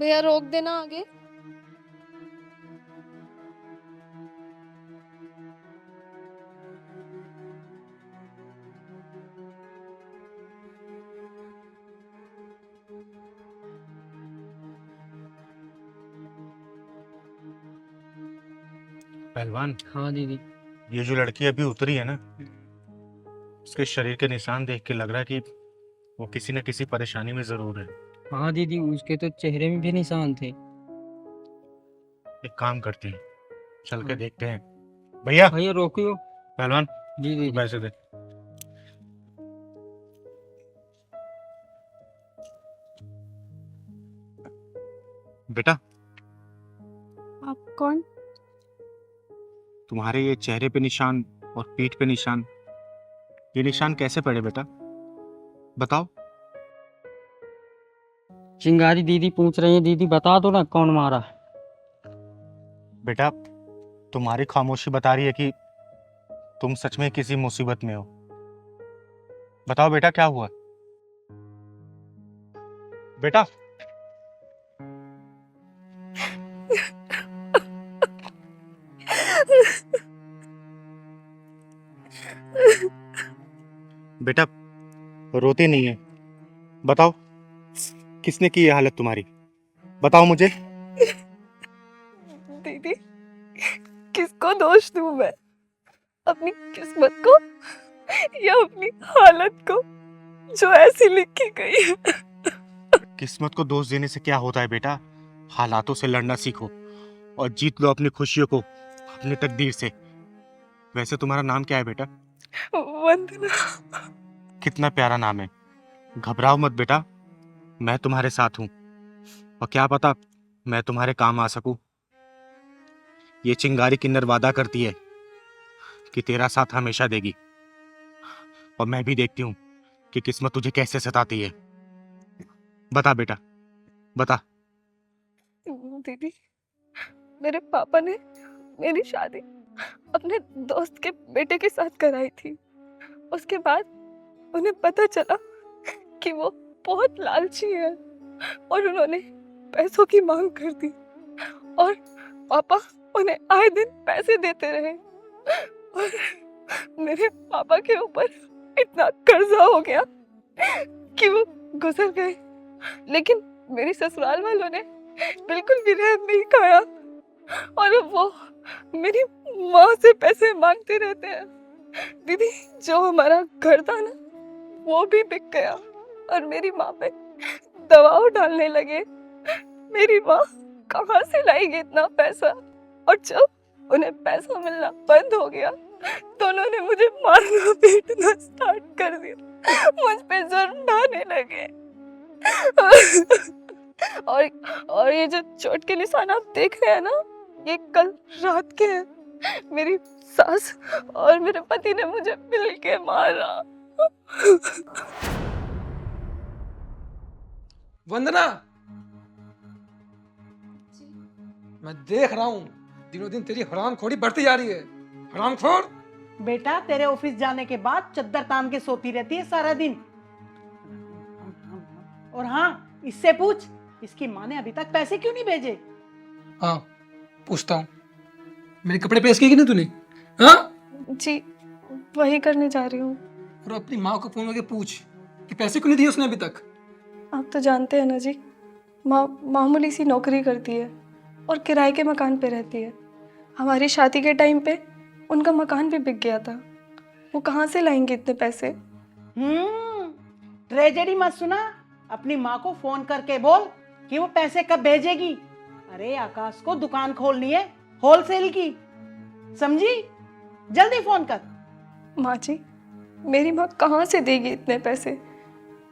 भैया रोक देना आगे। पहलवान, हाँ दीदी। ये जो लड़की अभी उतरी है ना, उसके शरीर के निशान देख के लग रहा है कि वो किसी न किसी परेशानी में जरूर है। हाँ दीदी, उसके तो चेहरे में भी निशान थे। एक काम करते हैं, चल के हाँ। देखते हैं। भैया, भैया रोकियो। पहलवान जी तू दीदी। पैसे दे। बेटा, आप कौन? तुम्हारे ये चेहरे पे निशान और पीठ पे निशान, ये निशान कैसे पड़े बेटा? बताओ। चिंगारी दीदी पूछ रही है, दीदी बता दो ना कौन मारा। बेटा, तुम्हारी खामोशी बता रही है कि तुम सच में किसी मुसीबत में हो। बताओ बेटा, क्या हुआ? बेटा, बेटा रोती नहीं है। बताओ, किसने की ये हालत तुम्हारी? बताओ मुझे। दीदी, किसको दोष दूं मैं? अपनी किस्मत को या अपनी हालत को जो ऐसी लिखी गई है? किस्मत को दोष देने से क्या होता है बेटा? हालातों से लड़ना सीखो और जीत लो अपनी खुशियों को अपनी तकदीर से। वैसे तुम्हारा नाम क्या है बेटा? वंदना। कितना प्यारा नाम है। घबराओ मत बेटा, मैं तुम्हारे साथ हूं और क्या पता मैं तुम्हारे काम आ सकूं। ये चिंगारी किन्नर वादा करती है कि तेरा साथ हमेशा देगी, और मैं भी देखती हूँ कि किस्मत तुझे कैसे सताती है। बता बेटा, बता। दीदी, मेरे पापा ने मेरी शादी अपने दोस्त के बेटे के साथ कराई थी। उसके बाद उन्हें पता चला कि वो बहुत लालची है और उन्होंने पैसों की मांग कर दी और पापा उन्हें आए दिन पैसे देते रहे और मेरे पापा के ऊपर इतना कर्जा हो गया कि वो गुजर गए। लेकिन मेरी ससुराल वालों ने बिल्कुल भी रहम नहीं खाया और अब वो मेरी माँ से पैसे मांगते रहते हैं। दीदी, जो हमारा घर था ना, वो भी बिक गया और मेरी माँ पे दबाव डालने लगे। मेरी माँ कहाँ से लाएगी इतना पैसा? और जब उन्हें पैसा मिलना बंद हो गया तो उन्होंने मुझे मारना पीटना स्टार्ट कर दिया। मुझ पे जुर्म ढाने लगे। और ये जो चोट के निशान आप देख रहे हैं ना, ये कल रात के हैं। मेरी सास और मेरे पति ने मुझे मिल के मारा। वंदना, मैं देख रहा हूँ दिनों दिन तेरी हरामखोरी बढ़ती जा रही है। हरामखोर। बेटा, तेरे ऑफिस जाने के बाद चद्दर तान के सोती रहती है सारा दिन। और हाँ, इससे पूछ, इसकी माँ ने अभी तक पैसे क्यों नहीं भेजे? हाँ, पूछता हूँ। मेरे कपड़े प्रेस किए कि नहीं तूने? हाँ? जी, वही करने जा रही हूँ। और अपनी माँ को फोन करके पूछ कि पैसे क्यों नहीं दिए उसने अभी तक। आप तो जानते हैं ना जी, माँ मामूली सी नौकरी करती है और किराए के मकान पे रहती है। हमारी शादी के टाइम पे उनका मकान भी बिक गया था। वो कहाँ से लाएंगे इतने पैसे? ट्रेजेडी मत सुना। अपनी माँ को फोन करके बोल कि वो पैसे कब भेजेगी। अरे आकाश को दुकान खोलनी है, होलसेल की, समझी? जल्दी फोन कर। माँ जी, मेरी माँ कहाँ से देगी इतने पैसे?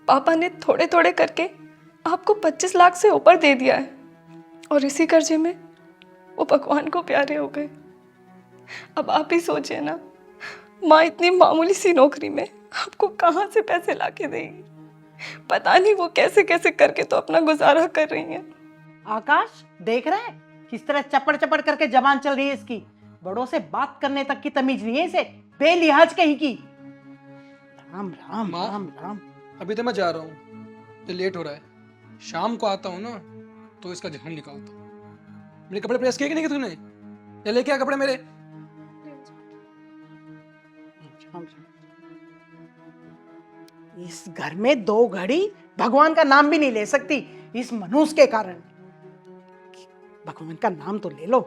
पापा ने थोड़े थोड़े करके आपको 25 लाख से ऊपर दे दिया है और इसी कर्जे में वो भगवान को प्यारे हो गए। अब आप ही सोचिए ना, माँ इतनी मामूली सी नौकरी में आपको कहाँ से पैसे लाके देगी? पता नहीं वो कैसे कैसे करके तो अपना गुजारा कर रही हैं। आकाश, देख रहा है किस तरह चपड़ चपड़ करके जबान चल रही है इसकी। बड़ों से बात करने तक की तमीज नहीं है इसे, बेलिहाज कहीं की। राम राम माँ? राम राम। अभी तो मैं जा रहा हूँ, तो लेट हो रहा है। शाम को आता हूँ ना, तो इसका ध्यान निकालता हूँ। मेरे कपड़े प्रेस किए कि नहीं किए तूने? या लेके आ कपड़े मेरे। इस घर में 2 घड़ी भगवान का नाम भी नहीं ले सकती इस मनुष्य के कारण। भगवान का नाम तो ले लो।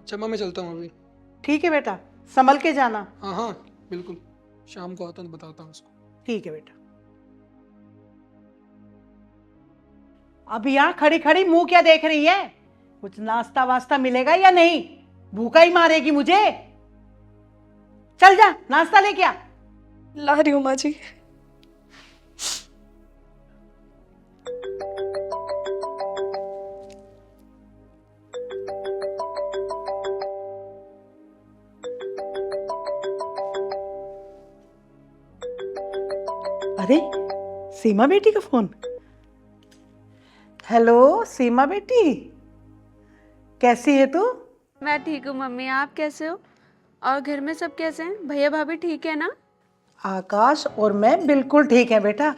अच्छा माँ, मैं चलता हूँ अभी। ठीक है बेटा, संभल के जाना। हाँ हाँ बिल्कुल, शाम को आता हूँ तो बताता हूँ उसको। ठीक है बेटा। अब यहाँ खड़ी खड़ी मुंह क्या देख रही है? कुछ नाश्ता वास्ता मिलेगा या नहीं? भूखा ही मारेगी मुझे। चल जा, नाश्ता लेके आ। ला रही हूँ माँ जी। अरे सीमा बेटी का फोन। हेलो सीमा बेटी, कैसी है तू? मैं ठीक हूँ मम्मी, आप कैसे हो? और घर में सब कैसे हैं? भैया भाभी ठीक है ना? आकाश और मैं बिल्कुल ठीक है बेटा।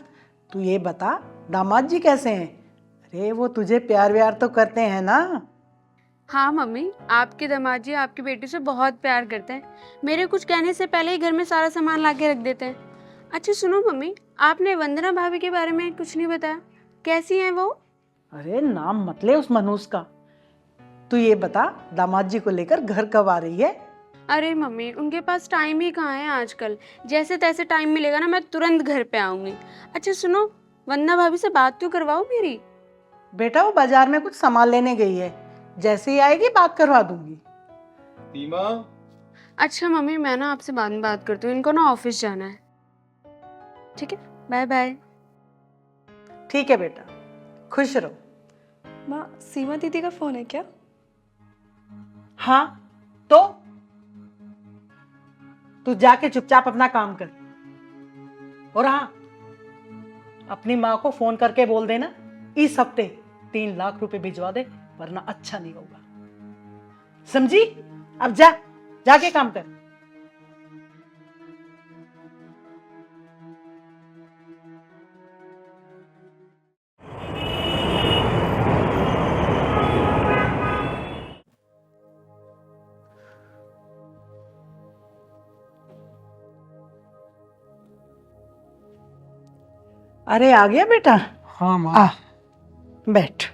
तू ये बता, दामाद जी कैसे हैं? अरे वो तुझे प्यार व्यार तो करते हैं ना? हाँ मम्मी, आपके दामाद जी आपकी बेटी से बहुत प्यार करते हैं। मेरे कुछ कहने से पहले ही घर में सारा सामान ला के रख देते हैं। अच्छा सुनो मम्मी, आपने वंदना भाभी के बारे में कुछ नहीं बताया, कैसी हैं वो? अरे नाम मत ले उस मनुष्य का। तू ये बता, दामाद जी को लेकर घर कब आ रही है? अरे मम्मी, उनके पास टाइम ही कहाँ है आजकल। जैसे तैसे टाइम मिलेगा ना, मैं तुरंत घर पे आऊंगी। अच्छा सुनो, वंदना भाभी से बात तो करवाओ मेरी। बेटा वो बाजार में कुछ सामान लेने गई है, जैसे ही आएगी बात करवा दूंगी। सीमा, अच्छा मम्मी, मैं ना आपसे बाद में बात करती हूँ, इनको ना ऑफिस जाना है। ठीक है, बाय बाय। ठीक है बेटा, खुश रहो। माँ, सीमा दीदी का फोन है क्या? हाँ तो तू जाके चुपचाप अपना काम कर। और हाँ, अपनी माँ को फोन करके बोल देना इस हफ्ते 3 लाख रुपए भिजवा दे, वरना अच्छा नहीं होगा, समझी? अब जा, जाके काम कर। अरे आ गया बेटा? हाँ माँ। आ बैठ।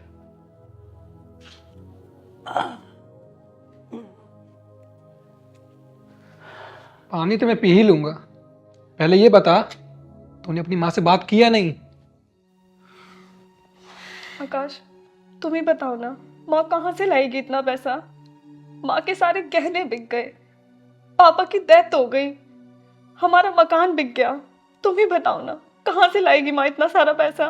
पानी तो मैं पी ही लूंगा, पहले ये बता तूने अपनी माँ से बात की या नहीं? आकाश, तुम ही बताओ ना, माँ कहाँ से लाएगी इतना पैसा? माँ के सारे गहने बिक गए, पापा की डेथ हो गई, हमारा मकान बिक गया। तुम ही बताओ ना, कहाँ से लाएगी माँ इतना सारा पैसा?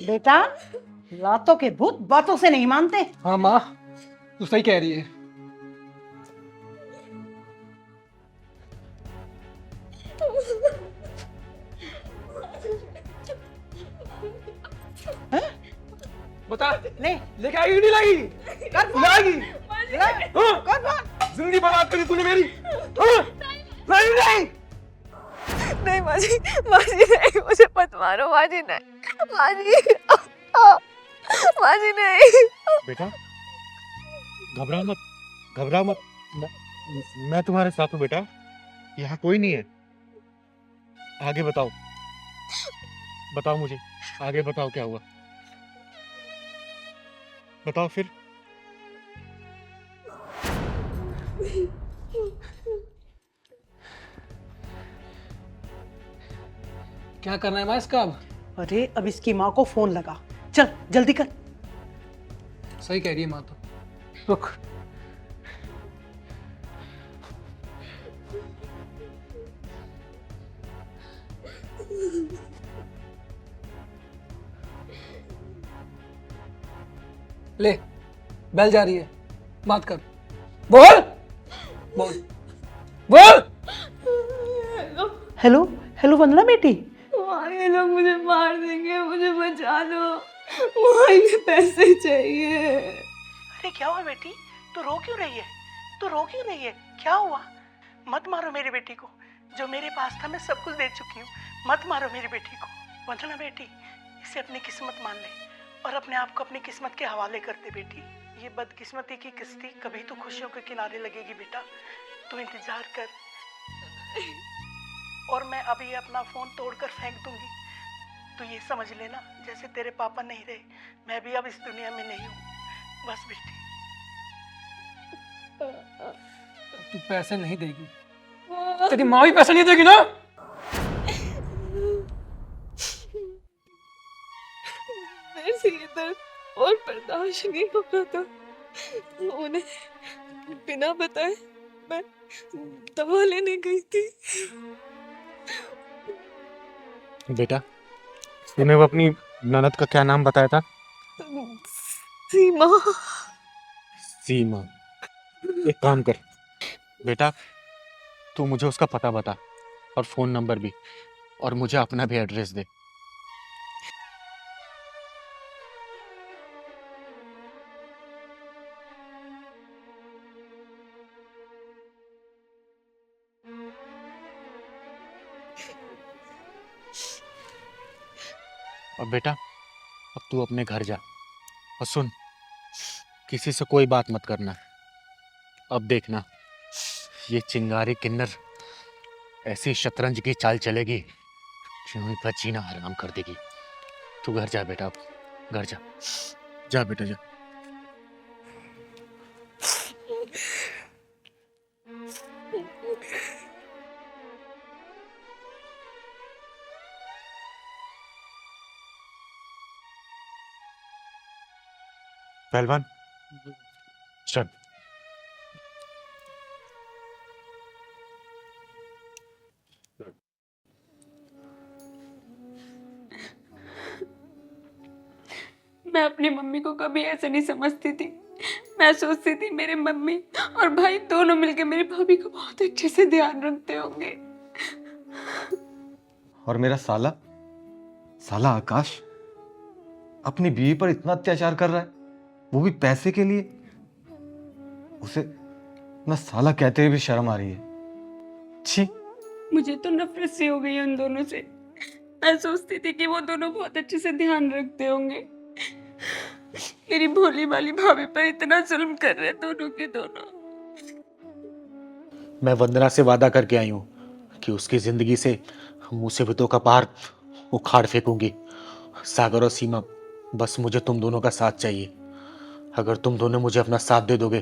बेटा, लातों के भूत बातों से नहीं मानते। हाँ माँ, तू सही कह रही है। बता, ले लेके आएगी कि नहीं लाएगी? कर फोन। लाएगी? हाँ, कर फोन। जिंदगी बर्बाद करी तूने मेरी। हाँ? नहीं नहीं। नहीं माँ जी नहीं, मुझे मत मारो माँ जी, नहीं माँ जी, माँ जी नहीं। बेटा घबराओ मत, घबराओ मत, मैं तुम्हारे साथ हूँ बेटा, यहाँ कोई नहीं है। आगे बताओ, बताओ मुझे, आगे बताओ क्या हुआ, बताओ फिर। क्या करना है माँ इसका अब? अरे अब इसकी माँ को फोन लगा, चल जल्दी कर। सही कह रही है माँ तो। रुक। ले, बेल जा रही है, बात कर। बोल बोल बोल। हेलो हेलो वंदना बेटी। वहाँ ये लोग मुझे मार देंगे, मुझे बचा लो, वहाँ इन्हें पैसे चाहिए। अरे क्या हुआ बेटी, तू रो क्यों रही है? तू रो क्यों रही है? क्या हुआ? मत मारो मेरी बेटी को, जो मेरे पास था मैं सब कुछ दे चुकी हूँ। मत मारो मेरी बेटी को। वंदना बेटी, इसे अपनी किस्मत मान ले और अपने आप को अपनी किस्मत के हवाले कर दे बेटी। ये बदकिस्मती की किस्ती कभी तो खुशियों के किनारे लगेगी बेटा, तू इंतजार कर। और मैं अभी अपना फोन तोड़कर फेंक दूंगी। तू ये समझ लेना, जैसे तेरे पापा नहीं रहे, मैं भी अब इस दुनिया में नहीं हूँ। बस बेटी। तू पैसे नहीं देगी, तेरी माँ भी पैसे नहीं देगी ना। मेरे से ये दर्द और बर्दाश्त नहीं हो रहा था। उन्हें बिना बताए मैं दवा लेने गई थी। बेटा, तूने वो अपनी ननद का क्या नाम बताया था? सीमा। सीमा। एक काम कर बेटा, तू मुझे उसका पता बता और फोन नंबर भी, और मुझे अपना भी एड्रेस दे। और बेटा, अब तू अपने घर जा और सुन, किसी से कोई बात मत करना। अब देखना, ये चिंगारी किन्नर ऐसी शतरंज की चाल चलेगी जो इनका जीना हराम कर देगी। तू घर जा बेटा, अब घर जा। जा बेटा जा। पहलवान चल। मैं अपनी मम्मी को कभी ऐसे नहीं समझती थी। मैं सोचती थी मेरे मम्मी और भाई दोनों मिलकर मेरी भाभी को बहुत अच्छे से ध्यान रखते होंगे। और मेरा साला साला आकाश अपनी बीवी पर इतना अत्याचार कर रहा है, वो भी पैसे के लिए। उसे ना साला कहते हुए भी शर्म आ रही है। छी। मुझे तो नफरत सी हो गई है उन दोनों से। मैं सोचती थी कि वो दोनों बहुत अच्छे से ध्यान रखते होंगे। मेरी भोली भाली भाभी पर इतना जुल्म कर रहे दोनों के दोनों। मैं वंदना से वादा करके आई हूँ कि उसकी जिंदगी से मुसीबतों का पहाड़ उखाड़ फेंकूंगी। सागर और सीमा, बस मुझे तुम दोनों का साथ चाहिए। अगर तुम दोनों मुझे अपना साथ दे दोगे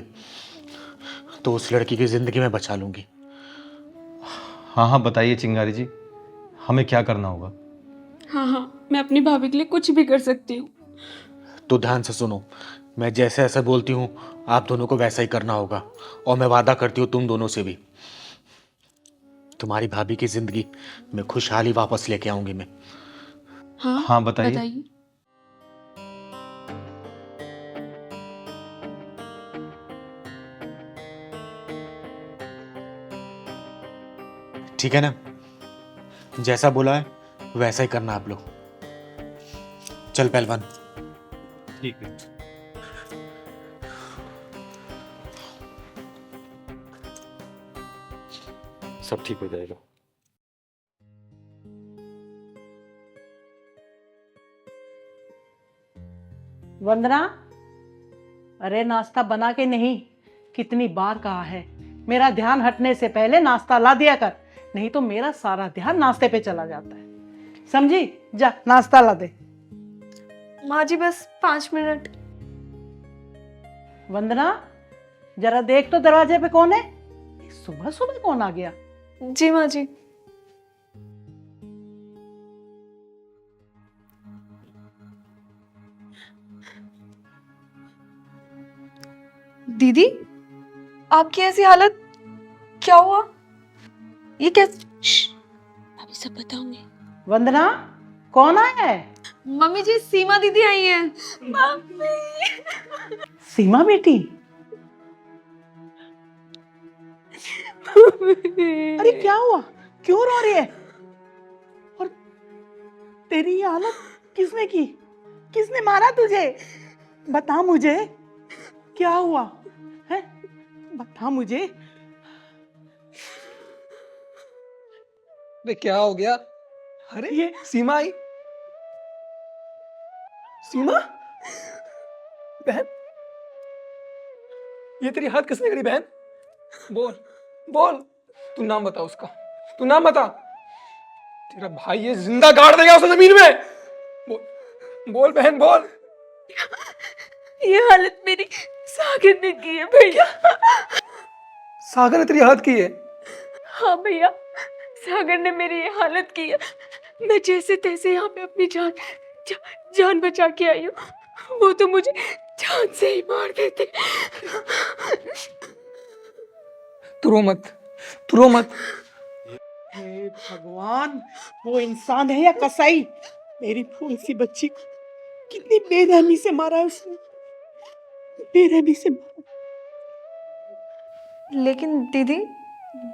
तो उस लड़की की जिंदगी में बचा लूंगी। हाँ हाँ बताइए चिंगारी जी, हमें क्या करना होगा? हाँ, मैं अपनी भाभी के लिए कुछ भी कर सकती हूँ। तो ध्यान से सुनो, मैं जैसे ऐसा बोलती हूँ आप दोनों को वैसा ही करना होगा। और मैं वादा करती हूँ तुम दोनों से भी, तुम्हारी भाभी की जिंदगी में खुशहाली वापस लेके आऊंगी मैं। हाँ बताइए। ठीक है ना? जैसा बोला है वैसा ही करना आप लोग। चल पहलवान। ठीक है। सब ठीक हो जाएगा। वंदना, अरे नाश्ता बना के नहीं, कितनी बार कहा है मेरा ध्यान हटने से पहले नाश्ता ला दिया कर, नहीं तो मेरा सारा ध्यान नाश्ते पे चला जाता है। समझी? जा नाश्ता ला दे। माँ जी बस 5 मिनट। वंदना, जरा देख तो दरवाजे पे कौन है? सुबह सुबह कौन आ गया? जी माँ जी। दीदी, आपकी ऐसी हालत, क्या हुआ? ये कैसे? अभी सब बताऊंगी। वंदना, कौन आया है? मम्मी जी, सीमा दीदी आई हैं। सीमा बेटी, अरे क्या हुआ? क्यों रो रही है? और तेरी ये हालत किसने की? किसने मारा तुझे? बता मुझे, क्या हुआ है? बता मुझे। अरे क्या हो गया? अरे ये सीमा आई। सीमा, बहन, ये तेरी हाथ किसने करी बहन? बोल बोल, तू नाम बता उसका, तू नाम बता। तेरा भाई ये जिंदा गाड़ देगा उसे जमीन में। बोल बोल बहन बोल। ये हालत मेरी सागर ने की है भैया। सागर ने तेरी हाथ की है? हाँ भैया, सागर ने मेरी ये हालत की है। मैं जैसे तैसे यहाँ पे अपनी जान बचा के आई हूँ। वो तो मुझे जान से ही मार देते। तू रो मत, तू रो मत। हे भगवान, वो इंसान है या कसाई? मेरी फूल सी बच्ची को कितनी बेरहमी से मारा है उसने, बेरहमी से मारा। लेकिन दीदी,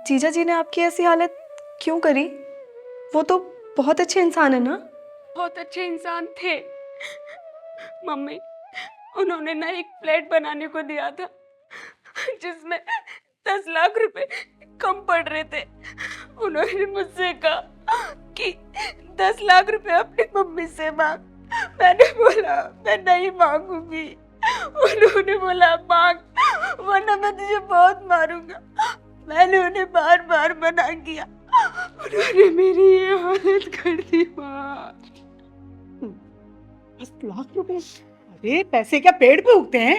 जीजा जी ने आपकी ऐसी हालत क्यों करी? वो तो बहुत अच्छे इंसान है ना? बहुत अच्छे इंसान थे मम्मी। उन्होंने ना एक फ्लैट बनाने को दिया था जिसमें 10 लाख रुपए कम पड़ रहे थे। उन्होंने मुझसे कहा कि 10 लाख रुपए अपनी मम्मी से मांग। मैंने बोला मैं नहीं मांगूंगी। उन्होंने बोला मांग, वरना मैं तुझे बहुत मारूंगा। मैंने उन्हें बार बार मना किया। उन्होंने मेरी ये हालत कर दी माँ। 10 लाख रुपए? अरे पैसे क्या पेड़ पे उगते हैं?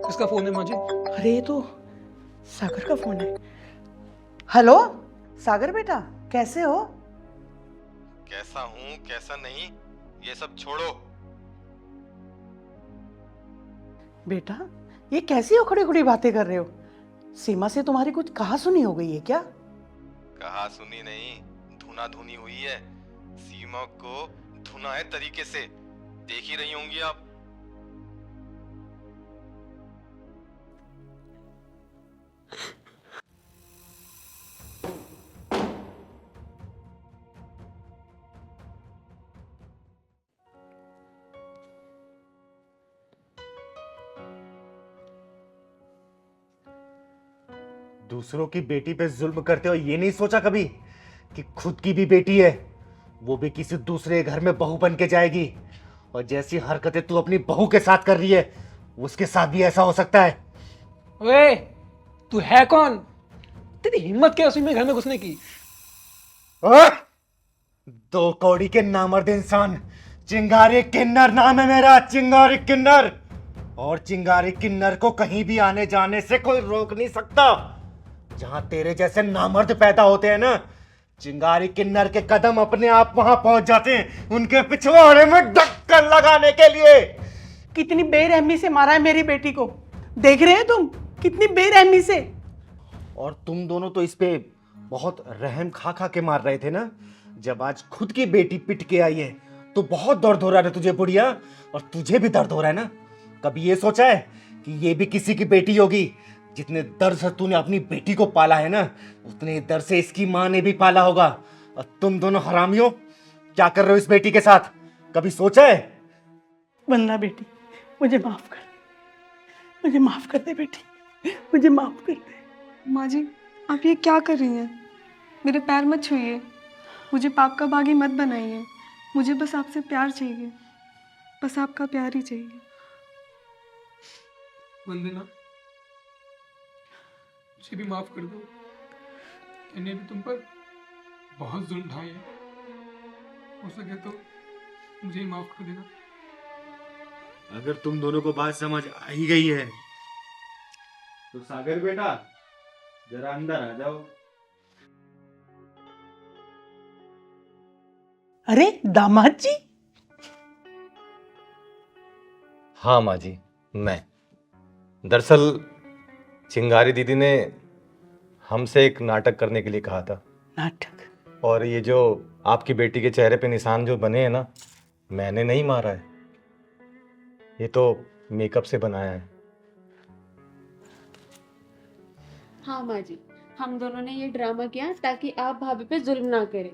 किसका फोन है माजी? अरे ये तो सागर का फोन है। हेलो सागर बेटा, कैसे हो? कैसा हूँ कैसा नहीं ये सब छोड़ो। बेटा, ये कैसी उखड़ी उखड़ी बातें कर रहे हो? सीमा से तुम्हारी कुछ कहा सुनी हो गई है क्या? कहा सुनी नहीं, धुना धुनी हुई है। सीमा को धुना है तरीके से, देख ही रही होंगी आप। दूसरों की बेटी पे जुल्म करते हो ये नहीं सोचा कभी कि खुद की भी बेटी है, वो भी किसी दूसरे घर में बहू बन के जाएगी। और जैसी हरकतें तू अपनी बहू के साथ कर रही है उसके साथ भी ऐसा हो सकता है। ओए, तू है कौन? तेरी हिम्मत क्या उसी में घर में घुसने की? आ? 2 कौड़ी के नामर्द इंसान, चिंगारी किन्नर नाम है मेरा, चिंगारी किन्नर। और चिंगारी किन्नर को कहीं भी आने जाने से कोई रोक नहीं सकता। जहां तेरे जैसे नामर्द पैदा होते हैं ना, चिंगारी किन्नर के कदम अपने आप वहां पहुंच जाते हैं उनके पिछवाड़े में ढक्कन लगाने के लिए। कितनी बेरहमी से मारा है मेरी बेटी को, देख रहे हो तुम? कितनी बेरहमी से। और तुम दोनों तो इस पे बहुत रहम खा खा के मार रहे थे ना। जब आज खुद की बेटी पिट के आई है तो बहुत दर्द हो रहा है तुझे बुढ़िया, और तुझे भी दर्द हो रहा है ना। कभी ये सोचा है कि ये भी किसी की बेटी होगी? जितने दर्द से तूने अपनी बेटी को पाला है ना, उतने दर्द से इसकी माँ ने भी पाला होगा। और तुम दोनों हरामियों क्या कर रहे हो इस बेटी के साथ? कभी सोचा है? वंदना बेटी, मुझे माफ कर, मुझे माफ कर दे बेटी, मुझे माफ कर दे। माँ जी, आप ये क्या कर रही हैं? मेरे पैर मत छूइए, मुझे पाप का बागी मत बनाइए। मुझे बस आपसे प्यार चाहिए, बस आपका प्यार ही चाहिए। वंदना, मुझे भी माफ कर दो। मैंने भी तुम पर बहुत जुल्म ढाए हैं। हो सके तो मुझे ही माफ कर देना। अगर तुम दोनों को बात समझ आ ही गई है तो सागर बेटा जरा अंदर आ जाओ। अरे दामाद जी, हाँ माँ जी, मैं दरअसल चिंगारी दीदी ने हमसे एक नाटक करने के लिए कहा था। नाटक? और ये जो आपकी बेटी के चेहरे पे निशान जो बने हैं ना, मैंने नहीं मारा है, ये तो मेकअप से बनाया है। हाँ माँ जी, हम दोनों ने ये ड्रामा किया ताकि आप भाभी पे जुल्म ना करें।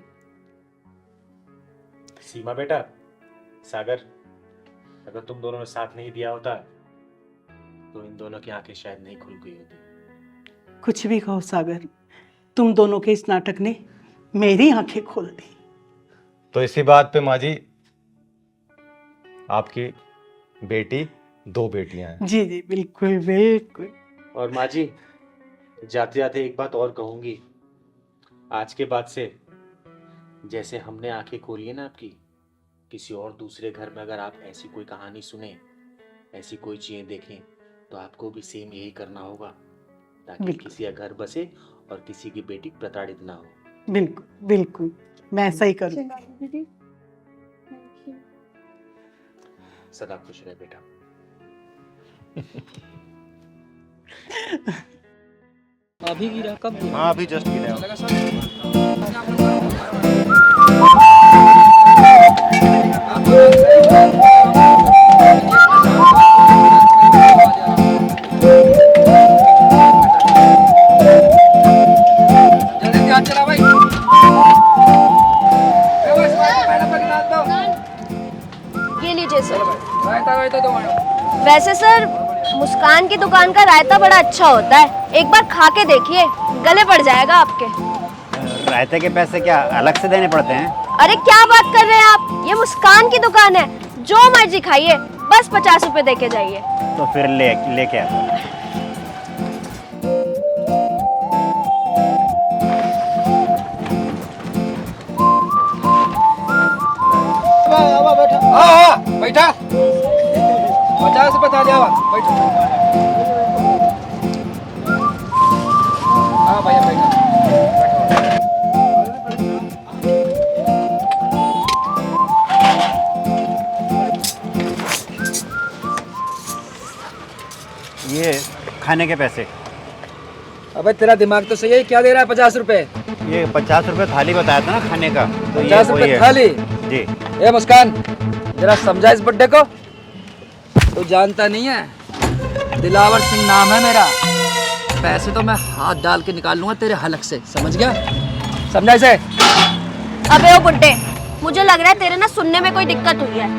सीमा बेटा, सागर, अगर तुम दोनों ने साथ नहीं दिया होता तो इन दोनों की आंखें शायद नहीं खुल गई होती। कुछ भी कहो सागर, तुम दोनों के इस नाटक ने मेरी आंखें खोल दी। तो इसी बात पे माँ जी, आपकी बेटी 2 बेटियां हैं। जी जी बिल्कुल बिल्कुल। और माँ जी, जाते जाते एक बात और कहूंगी, आज के बाद से जैसे हमने आंखें खोली है ना आपकी, किसी और दूसरे घर में अगर आप ऐसी कोई कहानी सुने, ऐसी कोई चीजें देखें, तो आपको भी सेम यही करना होगा, ताकि बिल्कुल। किसी का घर बसे और किसी की बेटी प्रताड़ित ना हो। बिल्कुल बिल्कुल, मैं ऐसा ही करूँ। सदा खुश रहे बेटा। अभी गिरा, कब गिरा? हाँ, अभी जस्ट गिरा। जल्दी हाथ चला भाई। ये लीजिए सर। रायता दो मैडम। वैसे सर, मुस्कान की दुकान का रायता बड़ा अच्छा होता है, एक बार खा के देखिए, गले पड़ जाएगा आपके। रायते के पैसे क्या अलग से देने पड़ते हैं? अरे क्या बात कर रहे हैं आप, ये मुस्कान की दुकान है, जो मर्जी खाइए, बस 50 रुपए दे के जाइए। तो फिर लेके आ। हाँ बैठा, 50 रुपये था लिया, बैठो। हाँ भैया बैठा। ये खाने के पैसे। अबे तेरा दिमाग तो सही है, क्या दे रहा है 50 रुपए? ये 50 रुपए थाली बताया था ना खाने का, तो ये 50 वही रुपए है। थाली? जी। ए मुस्कान, जरा समझा इस बुड्ढे को। तू जानता नहीं है, दिलावर सिंह नाम है मेरा। पैसे तो मैं हाथ डाल के निकाल लूंगा तेरे हलक से, समझ गया? समझा इसे? अबे ओ बुड्ढे, मुझे लग रहा है तेरे ना सुनने में कोई दिक्कत हुई है।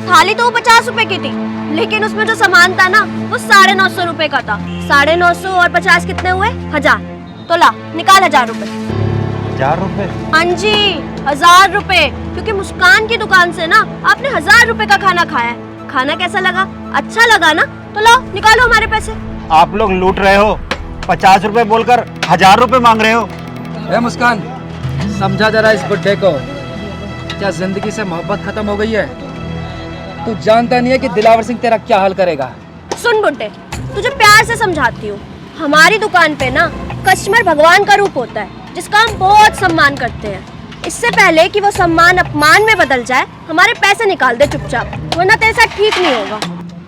थाली तो वो 50 रुपए की थी, लेकिन उसमें जो सामान था ना, वो 950 रुपए का था। 950 और 50 कितने हुए? 1000। तो ला निकाल 1000 रुपए। 1000 रुपए? हाँ जी, 1000 रुपए, क्योंकि मुस्कान की दुकान से ना आपने 1000 रुपए का खाना खाया है। खाना कैसा लगा? अच्छा लगा ना? तो लाओ निकालो हमारे पैसे। आप लोग लूट रहे हो, 50 रुपए बोलकर 1000 रुपए मांग रहे हो। ए मुस्कान, समझा जरा इस बुड्ढे को, क्या जिंदगी से मोहब्बत खत्म हो गई है? तू जानता नहीं है कि दिलावर सिंह तेरा क्या हाल करेगा? सुन बुड्ढे, तुझे प्यार से समझाती हूँ, हमारी दुकान पे ना कस्टमर भगवान का रूप होता है, जिसका हम बहुत सम्मान करते हैं। इससे पहले कि वो सम्मान अपमान में बदल जाए, हमारे पैसे निकाल दे चुपचाप, वरना तेरे साथ ठीक नहीं होगा।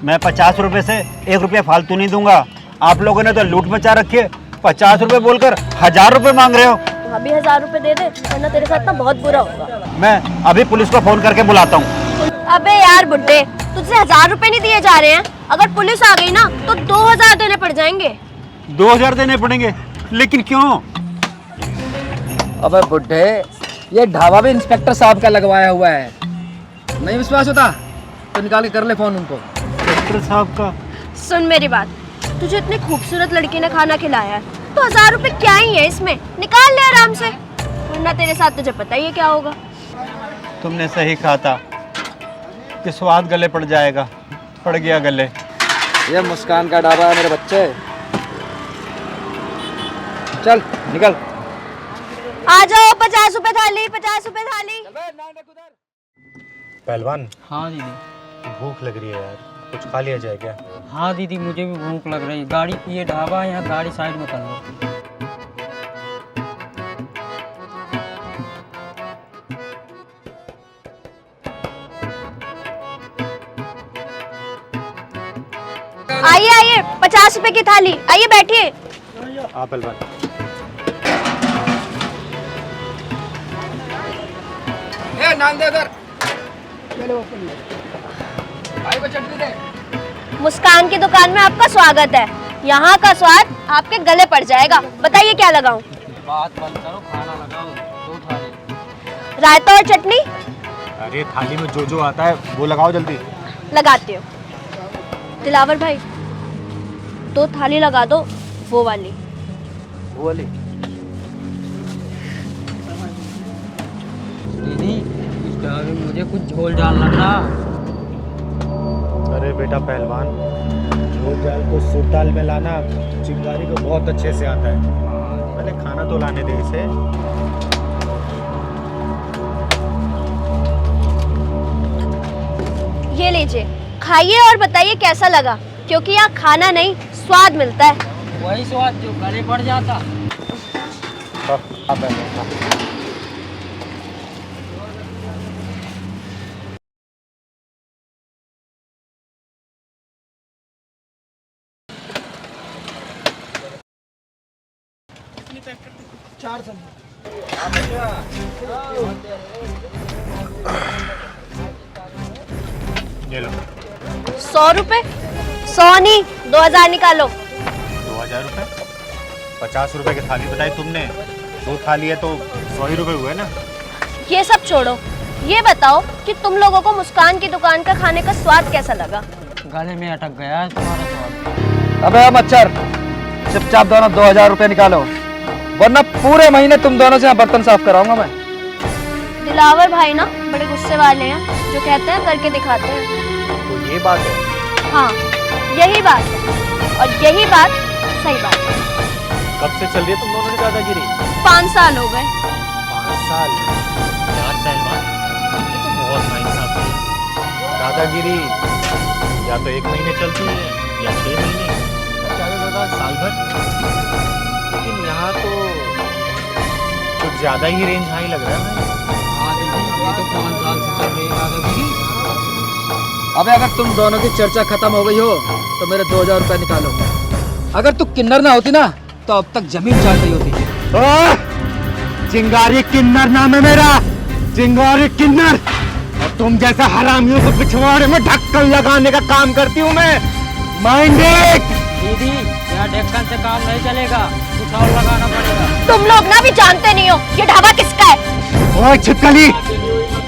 मैं 50 रुपए से 1 रुपया फालतू नहीं दूंगा। आप लोगों ने तो लूट मचा रखी है। 50 रुपए बोलकर 1000 रुपए मांग रहे हो। अभी 1000 रुपए दे दे, वरना तेरे साथ ना बहुत बुरा होगा। मैं अभी पुलिस को फोन करके बुलाता हूँ। अबे यार बुड्ढे, तुझसे 1000 रुपए नहीं दिए जा रहे हैं, अगर पुलिस आ गई ना तो 2000 देने पड़ जाएंगे। 2000 देने पड़ेंगे? लेकिन क्यों? अबे बुड्ढे, ये ढाबा भी इंस्पेक्टर साहब का लगवाया हुआ है। नहीं विश्वास होता तो निकाल के कर ले फोन उनको। इंस्पेक्टर साहब का? सुन मेरी बात, तुझे इतनी खूबसूरत लड़की ने खाना खिलाया है, तो 1000 रुपए क्या ही है इसमें, निकाल ले आराम से, वरना तेरे साथ तुझे पता ही है क्या होगा। तुमने सही कहा था कि स्वाद गले पड़ जाएगा, पड़ गया गले। ये मुस्कान का ढाबा है मेरे बच्चे। चल निकल। आ जाओ, 50 रुपए थाली, 50 रुपए थाली। पहलवान, हाँ दीदी। भूख लग रही है यार, कुछ खा लिया जाए क्या? हाँ दीदी, मुझे भी भूख लग रही है। गाड़ी, ये ढाबा है यहाँ, गाड़ी साइड में कर लो। आइए आइए, 50 रुपए की थाली, आइए बैठिए। हाँ पहलवान। दे, नान दे उधर। भाई को चटनी दे। मुस्कान की दुकान में आपका स्वागत है। यहाँ का स्वाद आपके गले पड़ जाएगा। बताइए क्या लगाऊं? बात बंद करो, खाना लगाओ, 2 थाली। रायता और चटनी अरे थाली में जो जो आता है वो लगाओ जल्दी। लगाती हूँ। दिलावर भाई 2 थाली लगा दो, वो वाली। दीदी इस दाल में मुझे कुछ झोल डालना था। अरे बेटा पहलवान, झोल जाल को सूप दाल में लाना चिंगारी को बहुत अच्छे से आता है। पहले खाना तो लाने दे इसे। ये लीजिए, खाइए और बताइए कैसा लगा, क्योंकि यहाँ खाना नहीं स्वाद मिलता है। वही स्वाद जो गले पड़ जाता। ये लो 100 रुपए? 100 नहीं, 2000 निकालो। 2000 रुपए? 50 रुपए की थाली बताई तुमने, 2 थाली है तो 100 ही रुपए हुए ना। ये सब छोड़ो, ये बताओ कि तुम लोगों को मुस्कान की दुकान का खाने का स्वाद कैसा लगा? गले में अटक गया है तुम्हारा स्वाद। अबे मच्छर, चुपचाप दोनों 2000 रुपए निकालो, वरना पूरे महीने तुम दोनों से यहाँ बर्तन साफ कराऊंगा मैं। दिलावर भाई ना बड़े गुस्से वाले हैं, जो कहते हैं करके दिखाते हैं। तो ये बात है। हाँ, यही बात है, और यही बात सही बात है। कब से चल रही है तुम दोनों की दादागिरी? 5 साल हो गए। 5 साल? यार पहलवान, ये तो बहुत नाइंसाफी है। दादागिरी या तो 1 महीने चलती है या 6 महीने, चाहे ज्यादा साल भर। लेकिन यहाँ तो कुछ ज्यादा ही रेंज हाई लग रहा है। हाँ दीदी, ये तो 5 साल से चल रही है दादागिरी। अबे अगर तुम दोनों की चर्चा खत्म हो गई हो तो मेरे 2000 रुपए निकालो। अगर तू किन्नर ना होती ना तो अब तक जमीन चाट गई होती। चिंगारी किन्नर नाम है मेरा, चिंगारी किन्नर। और तुम जैसा हरामियों को पिछवाड़े में ढक्कन लगाने का काम करती हूँ मैं। Mind it. दीदी यहाँ ढक्कन से काम नहीं चलेगा, कुछ और लगाना पड़ेगा। तुम लोग ना भी जानते नहीं हो ये ढाबा किसका है। ओए छिपकली,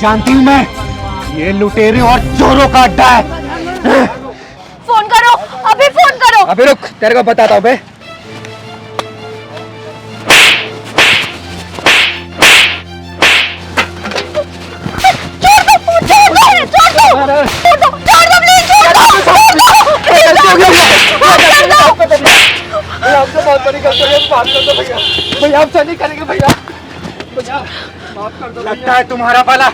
जानती हूँ मैं, ये लुटेरे और चोरों का अड्डा है। फोन करो, अभी फोन करो। अबे रुक, तेरे को बताता हूँ बे। आपसे बहुत बड़ी गलती हो गई, माफ कर दो भैया। भैया आपसे नहीं करेंगे भैया। माफ कर दो। लगता है तुम्हारा पाला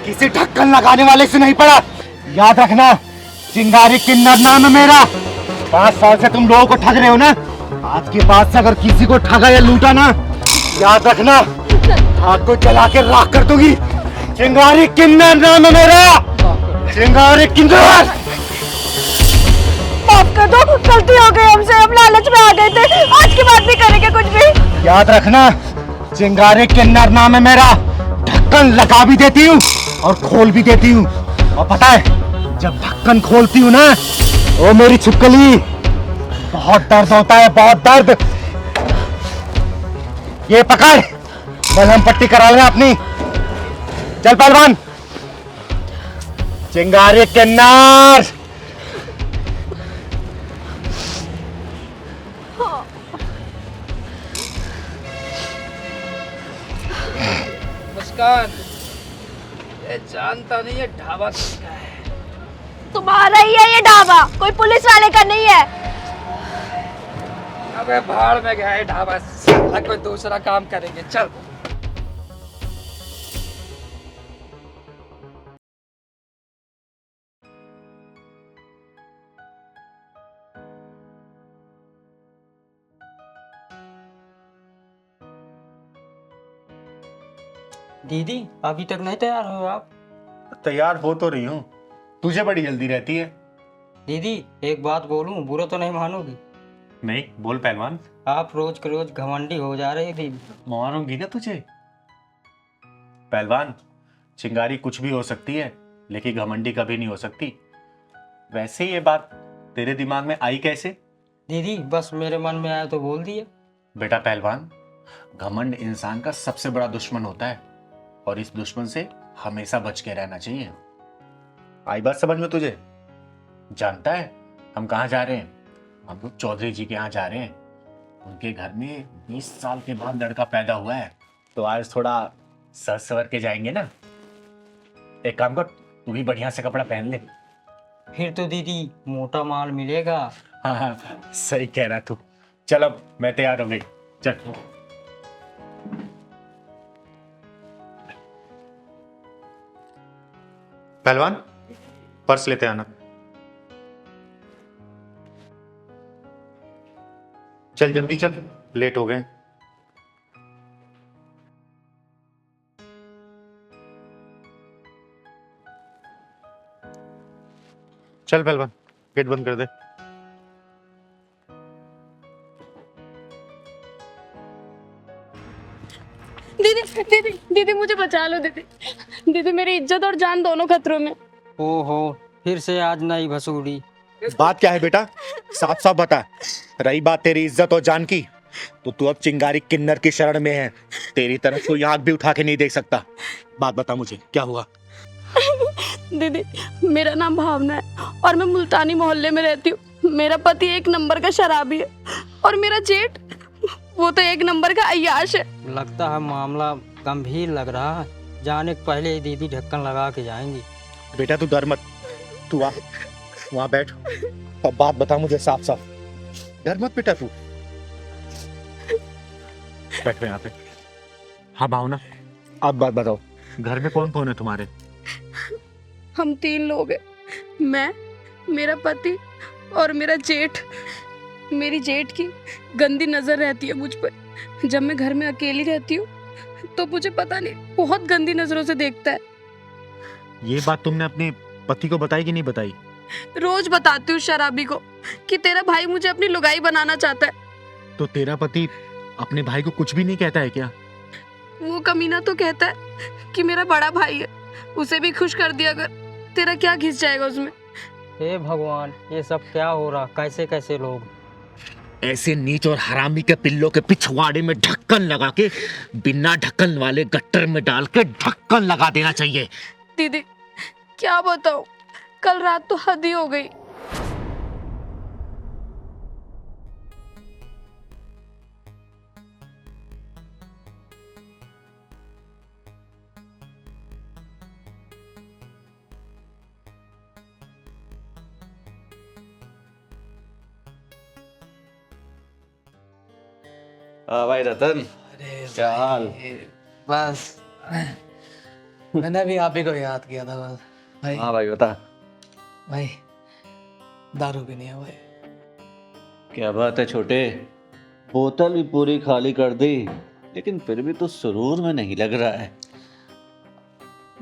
किसी ढक्कन लगाने वाले से नहीं पड़ा। याद रखना, चिंगारी किन्नर नाम है मेरा। 5 साल से तुम लोगों को ठग रहे हो ना। आज के बाद से अगर किसी को ठगा या लूटा ना, याद रखना आग को जला के राख कर दूंगी। चिंगारी किन्नर नाम है मेरा, चिंगारी किन्नर। माफ कर दो, गलती हो गई हमसे, हम लालच में आ गए थे, आज के बाद नहीं करेंगे कुछ भी। याद रखना, चिंगारी किन्नर नाम है मेरा। ढक्कन लगा भी देती हूँ और खोल भी देती हूँ। और पता है, जब ढक्कन खोलती हूँ ना, ओ मेरी छिपकली, बहुत दर्द होता है, बहुत दर्द। ये पकड़, मलहम पट्टी करा लेना अपनी। चल पहलवान। चिंगारी किन्नर। मुस्कान, ये जानता नहीं है ढाबा किसका है। तुम्हारा ही है ये ढाबा, कोई पुलिस वाले का नहीं है। अबे भाड़ में गया है ढाबा, साला कोई दूसरा काम करेंगे। चल। दीदी अभी तक नहीं तैयार हो आप? तैयार हो तो रही हूँ, तुझे बड़ी जल्दी रहती है। दीदी एक बात बोलूं, बुरा तो नहीं मानोगी? नहीं, बोल पहलवान। आप रोज के रोज घमंडी हो जा रही थी। मारूंगी ना तुझे। पहलवान, चिंगारी कुछ भी हो सकती है, लेकिन घमंडी कभी नहीं हो सकती। वैसे ये बात तेरे दिमाग में आई कैसे? दीदी बस मेरे मन में आया तो बोल दिया। बेटा पहलवान, घमंड इंसान का सबसे बड़ा दुश्मन होता है और इस दुश्मन से हमेशा बच के रहना चाहिए। आई बात समझ में तुझे? जानता है हम कहाँ जा रहे हैं? हम लोग चौधरी जी के यहाँ जा रहे हैं। उनके घर में 20 साल के बाद लड़का पैदा हुआ है, तो आज थोड़ा सज सवर के जाएंगे ना। एक काम कर, तू भी बढ़िया से कपड़ा पहन ले। फिर तो दीदी मोटा माल मिलेगा। हाँ हाँ, सही कह रहा तू। चल अब मैं तैयार हो गई, चल। पहलवान, पर्स लेते आना। चल जल्दी चल, लेट हो गए। चल पहलवान, गेट बंद कर दे। दीदी दीदी दीदी मुझे बचा लो दीदी। दीदी मेरी इज्जत और जान दोनों खतरों में। ओहो, फिर से आज नई भसूड़ी। बात क्या है बेटा, साफ साफ बता। रही बात तेरी इज्जत और जान की, तो तू अब चिंगारी किन्नर की शरण में है। तेरी तरफ कोई आंख भी उठा के नहीं देख सकता। बात बता मुझे, क्या हुआ? दीदी मेरा नाम भावना है और मैं मुल्तानी मोहल्ले में रहती हूँ। मेरा पति एक नंबर का शराबी है और मेरा जेठ वो तो एक नंबर का अय्याश है। लगता है मामला गंभीर लग रहा है। जाने के पहले ही दीदी ढक्कन लगा के जाएंगी। बेटा तू डर मत, तू आ वहां बैठ। अब बात बता मुझे साफ साफ, डर मत बेटा तू। बैठ यहाँ पे। हाँ भावना, अब बात बताओ, घर में कौन कौन है तुम्हारे? हम 3 लोग हैं, मैं, मेरा पति और मेरा जेठ। मेरी जेठ की गंदी नजर रहती है मुझ पर। जब मैं घर में अकेली रहती हूँ तो मुझे पता नहीं बहुत गंदी नजरों से देखता है। ये बात तुमने अपने पति को बताई कि नहीं बताई? रोज बताती हूँ शराबी को कि तेरा भाई मुझे अपनी लुगाई बनाना चाहता है। तो तेरा पति अपने भाई को कुछ भी नहीं कहता है क्या? वो कमीना तो कहता है कि मेरा बड़ा भाई है, उसे भी खुश कर दिया अगर, तेरा क्या घिस जाएगा उसमें। हे भगवान, ये सब क्या हो रहा? कैसे कैसे लोग। ऐसे नीच और हरामी के पिल्लों के पिछवाड़े में ढक्कन लगा के बिना ढक्कन वाले गट्टर में डाल के ढक्कन लगा देना चाहिए। दीदी क्या बताऊं, कल रात तो हद ही हो गई। हाँ भाई रतन, क्या हाल? बस मैंने भी आप ही को याद किया था बस भाई। हाँ भाई बता। भाई दारू भी नहीं है भाई। क्या बात है छोटे, बोतल भी पूरी खाली कर दी, लेकिन फिर भी तो सुरूर में नहीं लग रहा है।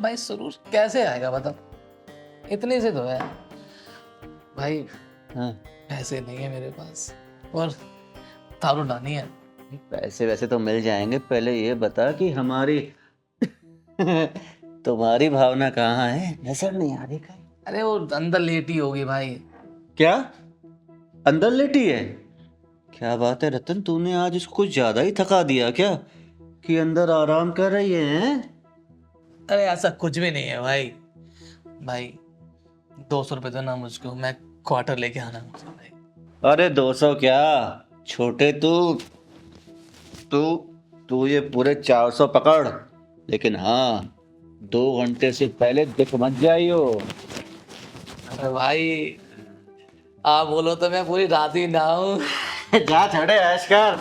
भाई सुरूर कैसे आएगा बता, इतने से तो है भाई। हाँ। पैसे नहीं है मेरे पास और दारू लानी है। पैसे वैसे तो मिल जाएंगे, पहले ये बता कि हमारी तुम्हारी भावना कहाँ है? नजर नहीं आ रही कहीं। अरे वो अंदर लेटी होगी भाई। क्या अंदर लेटी है? क्या बात है रतन, तूने आज इसको कुछ ज्यादा ही थका दिया क्या कि अंदर आराम कर रही है? अरे ऐसा कुछ भी नहीं है भाई। भाई 200 रुपये दो ना मुझको, मैं क्वार्टर लेके आना मुझे भाई। अरे 200 क्या छोटे, तू ये पूरे 400 पकड़, लेकिन हाँ 2 घंटे से पहले दिख मत जाइयो। अरे भाई आप बोलो तो मैं पूरी रात ही ना हूँ। जा छोड़े ऐश कर।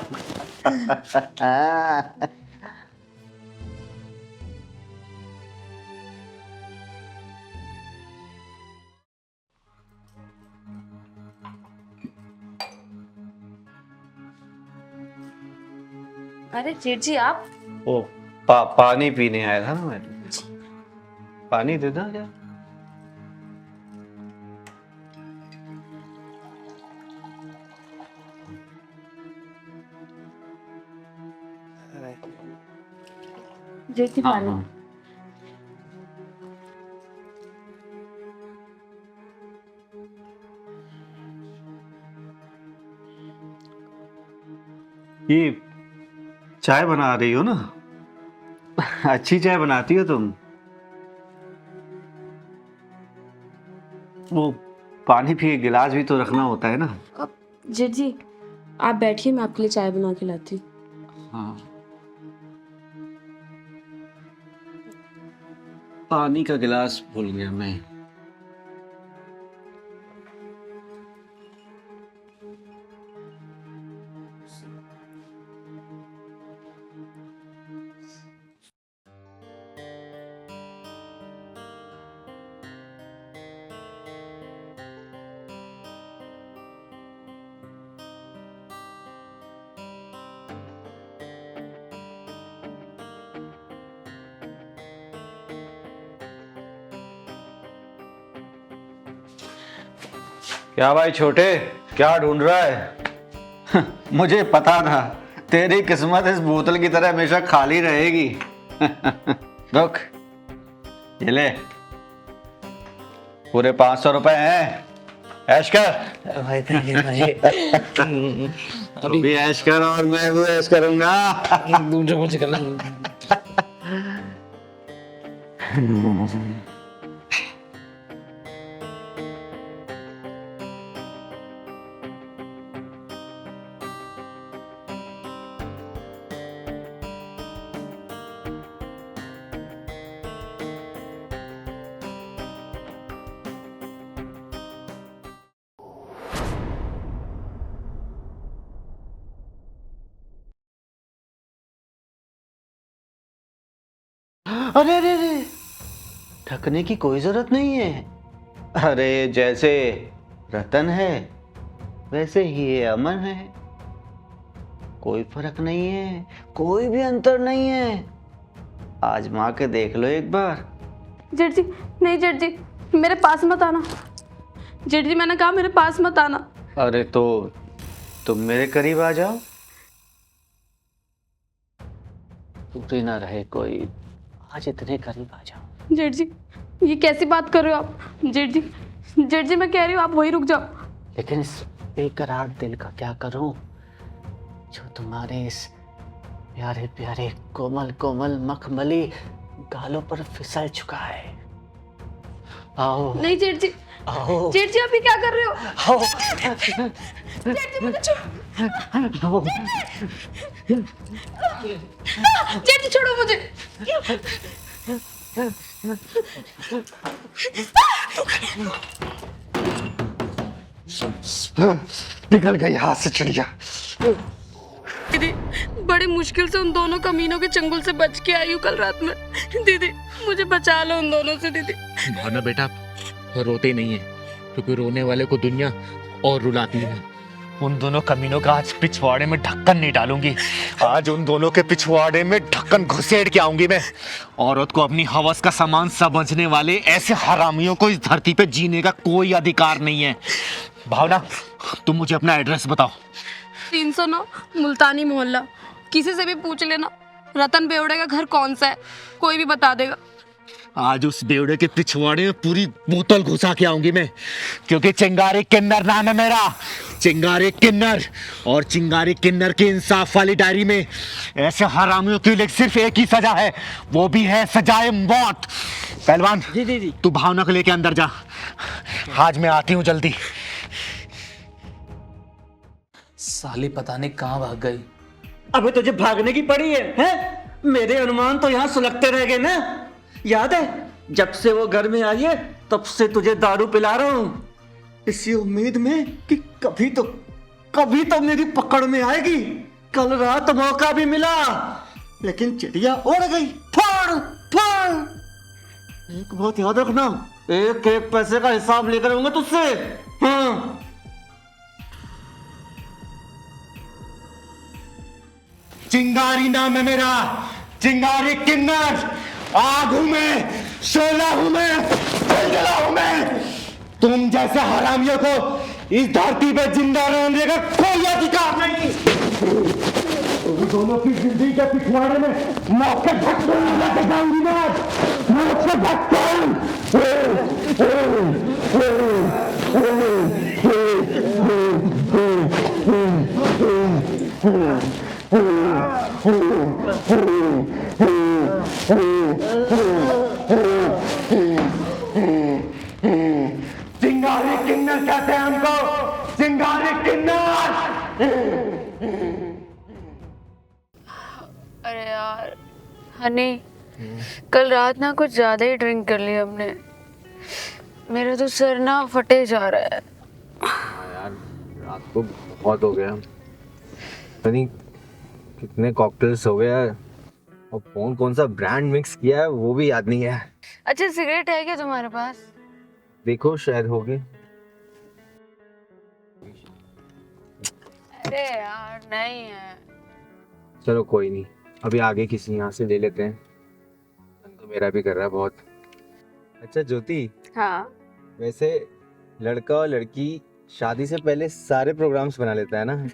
अरे जेठ जी आप ओ पानी पीने आया था ना मैं। पानी दे दो क्या? जेठ जी पानी। ये चाय बना रही हो ना? अच्छी चाय बनाती हो तुम। वो पानी भी, गिलास भी तो रखना होता है ना। अब जेठ जी आप बैठिए, मैं आपके लिए चाय बना के लाती हूँ। हाँ, पानी का गिलास भूल गया मैं। क्या भाई छोटे, क्या ढूंढ रहा है? मुझे पता था तेरी किस्मत इस बोतल की तरह हमेशा खाली रहेगी। रुक, ये ले, पूरे 500 रुपए हैं, ऐश कर। भाई थैंक यू भाई। अभी ऐश कर और मैं भी ऐश करूंगा। दूसरे मुझे करना। अरे अरे अरे, ढकने की कोई जरूरत नहीं है। अरे जैसे रतन है वैसे ही ये अमन है, कोई फर्क नहीं है, कोई भी अंतर नहीं है। आजमा के देख लो एक बार। जेठ जी नहीं, जेठ जी मेरे पास मत आना। जेठ जी मैंने कहा मेरे पास मत आना। अरे तो तुम मेरे करीब आ जाओ, टूटे ना रहे कोई, आज इतने करीब आ जाओ। जेठ जी ये कैसी बात कर रहे हो आप? जेठ जी मैं कह रही हूँ आप वहीं रुक जाओ। लेकिन इस बेकरार दिल का क्या करूं जो तुम्हारे इस प्यारे प्यारे कोमल कोमल मखमली गालों पर फिसल चुका है। आओ। नहीं जेठ जी, आओ। जेठ जी आप ये क्या कर रहे हो? आओ। जेठ जी मुझे आओ। जेठ जी छोड़ो मुझे। निकल गई हाथ से चिड़िया। दीदी बड़ी मुश्किल से उन दोनों कमीनों के चंगुल से बच के आई हूँ कल रात में। दीदी मुझे बचा लो उन दोनों से। दीदी भावना बेटा रोते नहीं है, क्योंकि रोने वाले को दुनिया और रुलाती है। उन दोनों कमीनों का आज पिछवाड़े में ढक्कन नहीं डालूंगी। आज उन दोनों के पिछवाड़े में ढक्कन घुसेड़ के आऊंगी मैं। औरत को अपनी हवस का सामान समझने वाले ऐसे हरामियों को इस धरती पे जीने का कोई अधिकार नहीं है। भावना तुम मुझे अपना एड्रेस बताओ। 309 मुल्तानी मोहल्ला। किसी से भी पूछ लेना रतन बेवड़े का घर कौन सा है, कोई भी बता देगा। आज उस बेवड़े के पिछवाड़े में पूरी बोतल घुसा के आऊंगी मैं, क्योंकि चिंगारी किन्नर नाम है मेरा, चिंगारी किन्नर। और चिंगारी किन्नर की इंसाफ वाली डायरी में ऐसे हरामियों के लिए सिर्फ एक ही सजा है, वो भी है सजाए मौत। पहलवान जी तू भावना को लेके अंदर जा, आज मैं आती हूँ जल्दी। साली पता नहीं कहाँ भाग गई। अबे तुझे भागने की पड़ी है, हैं? मेरे अनुमान तो यहाँ सुलगते रह गए ना। याद है जब से वो घर में आई है तब से तुझे दारू पिला रहा हूँ, इसी उम्मीद में कि कभी तो मेरी पकड़ में आएगी। कल रात मौका भी मिला लेकिन चिड़िया उड़ गई। फाड़ फाड़। एक बात याद रखना, एक एक पैसे का हिसाब लेकर आऊंगा तुझसे। हाँ चिंगारी नाम है मेरा, चिंगारी किन्नर। आग हूं मैं, शोला हूं मैं, जलजला हूं मैं। तुम जैसे हरामियों को इस धरती पे जिंदा रहने का कोई अधिकार नहीं। तुम दोनों की जिंदगी के पिछवाड़े में मौके ढक्कन लेके जाऊंगी मैं, मौके ढक्कन। चिंगारी किन्नर कहते हैं हमको, चिंगारी किन्नर। अरे यार हनी, कल रात ना कुछ ज्यादा ही ड्रिंक कर लिया हमने। मेरा तो सर ना फटे जा रहा है। यार रात को बहुत हो गया, पता नहीं कितने कॉकटेल्स हो गए यार, और कौन कौन सा ब्रांड मिक्स किया है वो भी याद नहीं है। अच्छा सिगरेट है क्या तुम्हारे पास? देखो शायद हो गए। अरे यार नहीं है। चलो कोई नहीं, अभी आगे किसी यहाँ से ले लेते हैं, मन तो मेरा भी कर रहा है बहुत। अच्छा ज्योति, हाँ वैसे लड़का और लड़की शादी से पहले सारे प्रोग्राम्स बना लेता है ना?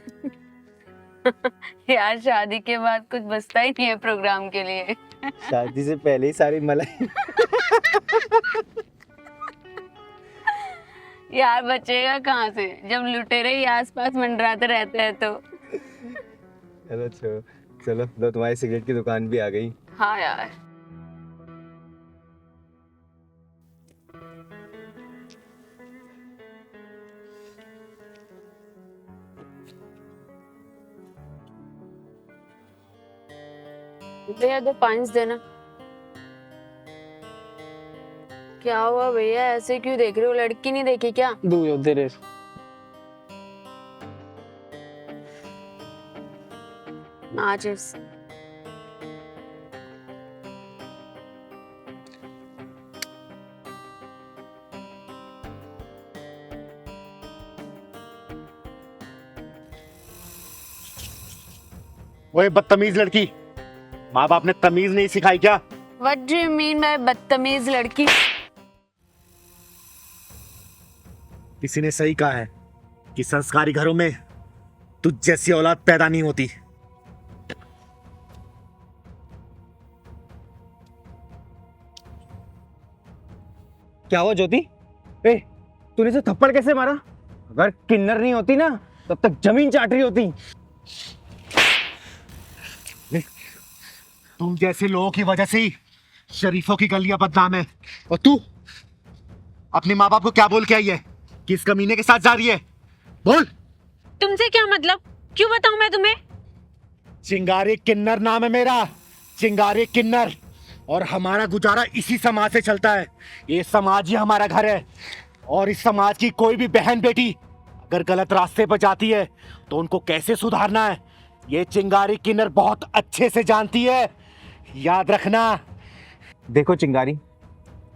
यार शादी के बाद कुछ बचता ही नहीं है प्रोग्राम के लिए। शादी से पहले ही सारी मलाई। यार बचेगा कहाँ से जब लुटेरे ही आसपास मंडराते रहते हैं तो। चलो चलो चलो, लो तुम्हारी सिगरेट की दुकान भी आ गई। हाँ यार भैया 2 पांच देना। क्या हुआ भैया, ऐसे क्यों देख रहे हो? लड़की नहीं देखी क्या? दो तेरे माचिस। ओए बदतमीज लड़की, माँ बाप ने तमीज नहीं सिखाई क्या? What do you mean by बदतमीज लड़की? किसी ने सही कहा है कि संस्कारी घरों में तुझ जैसी औलाद पैदा नहीं होती। क्या हुआ ज्योति? ए, तूने इसे थप्पड़ कैसे मारा? अगर किन्नर नहीं होती ना तब तक जमीन चाट रही होती। तुम जैसे लोगों की वजह से ही शरीफों की गलियां बदनाम है। और तू अपने माँ बाप को क्या बोल के आई है? किस कमीने के साथ जा रही है? बोल। तुमसे क्या मतलब? क्यों बताऊं मैं तुम्हें? चिंगारी किन्नर नाम है मेरा, चिंगारी किन्नर। और हमारा गुजारा इसी समाज से चलता है। ये समाज ही हमारा घर है, और इस समाज की कोई भी बहन बेटी अगर गलत रास्ते पर जाती है तो उनको कैसे सुधारना है ये चिंगारी किन्नर बहुत अच्छे से जानती है, याद रखना। देखो चिंगारी,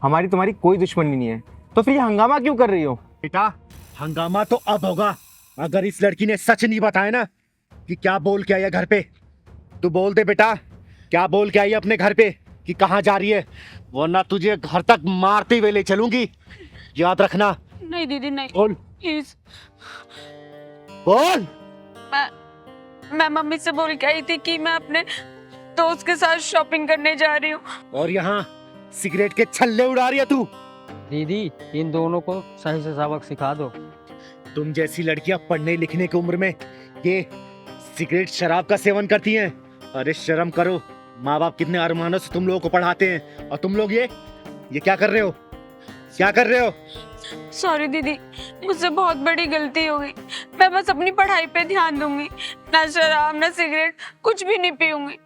हमारी तुम्हारी कोई दुश्मनी नहीं है, तो फिर ये हंगामा क्यों कर रही हो? बेटा हंगामा तो अब होगा अगर इस लड़की ने सच नहीं बताया ना कि क्या बोल के आई है घर पे। तू बोल दे बेटा, क्या बोल के आई है अपने घर पे कि कहाँ जा रही है, वरना तुझे घर तक मारते हुए ले चलूंगी, याद रखना। नहीं दीदी नहीं, बोल प्लीज। बोल। मैं मम्मी से बोल के आई थी कि मैं अपने दोस्त के साथ शॉपिंग करने जा रही हूँ। और यहाँ सिगरेट के छल्ले उड़ा रही है तू। दीदी इन दोनों को सही से सबक सिखा दो। तुम जैसी लड़कियां पढ़ने लिखने की उम्र में ये सिगरेट शराब का सेवन करती हैं। अरे शर्म करो, माँ बाप कितने अरमानों से तुम लोगों को पढ़ाते हैं, और तुम लोग ये क्या कर रहे हो? क्या कर रहे हो? सॉरी दीदी, मुझसे बहुत बड़ी गलती हो गई। मैं बस अपनी पढ़ाई पे ध्यान दूंगी, ना शराब ना सिगरेट, कुछ भी नहीं पीऊंगी।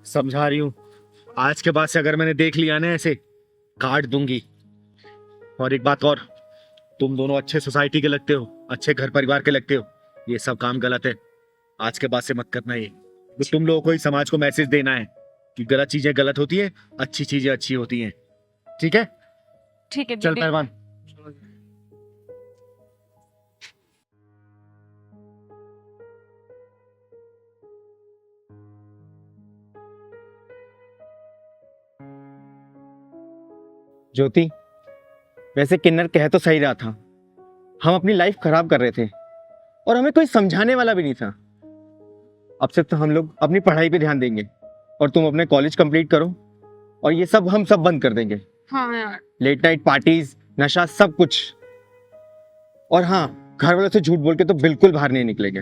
समझा रही हूँ, आज के बाद से अगर मैंने देख लिया ना ऐसे काट दूंगी। और एक बात और, तुम दोनों अच्छे सोसाइटी के लगते हो, अच्छे घर परिवार के लगते हो, ये सब काम गलत है। आज के बाद से मत करना ये। तो तुम लोगों को ही समाज को मैसेज देना है कि गलत चीजें गलत होती है, अच्छी चीजें अच्छी होती हैं। ठीक है? ठीक है चल दीदी। पहलवान। ज्योति, वैसे किन्नर कह तो सही रहा था, हम अपनी लाइफ खराब कर रहे थे और हमें कोई समझाने वाला भी नहीं था। अब से तो हम लोग अपनी पढ़ाई पे ध्यान देंगे और तुम अपने कॉलेज कंप्लीट करो, और ये सब हम सब बंद कर देंगे। हाँ यार। लेट नाइट पार्टीज, नशा, सब कुछ। और हाँ, घर वालों से झूठ बोल के तो बिल्कुल बाहर नहीं निकलेंगे।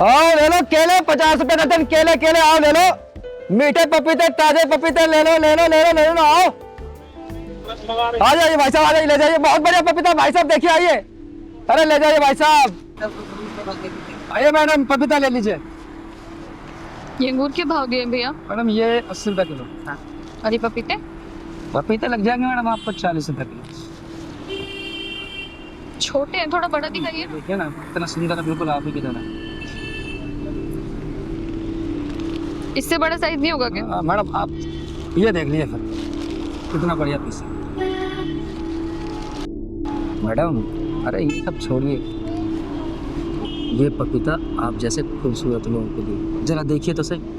आओ ले लो केले, 50 रुपए दर्जन केले, केले आओ ले लो। मीठे पपीते, ताजे पपीते ले लो, ले लो, ले लो, ले लो, आओ। आ जाइए भाई साहब, आ जाइए, ले जाइए, बहुत बढ़िया पपीता भाई साहब, देखिए आइए। अरे ले जाइए भाई साहब, आइए मैडम, पपीता ले लीजिए। ये अंगूर के भाव दिए भैया? मैडम ये 80 रुपए किलो। और ये पपीते? पपीते लग जाएंगे मैडम आपको 40 रुपए किलो। छोटे हैं, थोड़ा बड़ा दिखाइए। देखिए ना इतना सुंदर है, बिल्कुल आप ही की तरह। इससे बड़ा साइज नहीं होगा क्या? मैडम आप ये देख लीजिए फिर, कितना बढ़िया पीस है। मैडम अरे ये सब छोड़िए, ये पपीता आप जैसे खूबसूरत लोगों के लिए, जरा देखिए तो सही।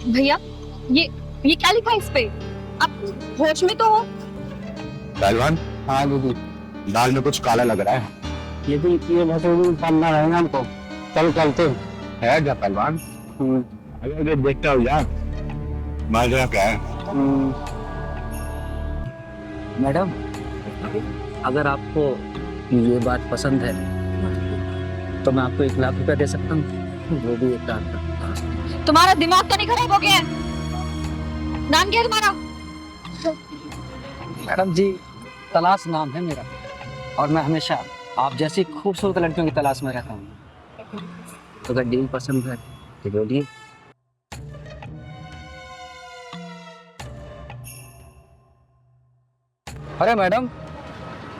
भैया ये क्या लिखा है इस पे? आप होश में तो हो? पहलवान, हाँ दीदी, दाल में कुछ काला लग रहा है। ये भी करना रहेगा हमको, चल चलते है क्या पहलवान? अगर देखता हूँ यार, माजरा क्या है? मैडम अगर आपको ये बात पसंद है तो मैं आपको 1 लाख रुपया दे सकता हूँ, वो भी 1 लाख का। तुम्हारा दिमाग तो नहीं खराब हो गया है? नाम क्या है तुम्हारा? मैडम जी तलाश नाम है मेरा, और मैं हमेशा आप जैसी खूबसूरत लड़कियों की तलाश में रहता हूँ। तो अगर डील पसंद है तो बोलिए। अरे मैडम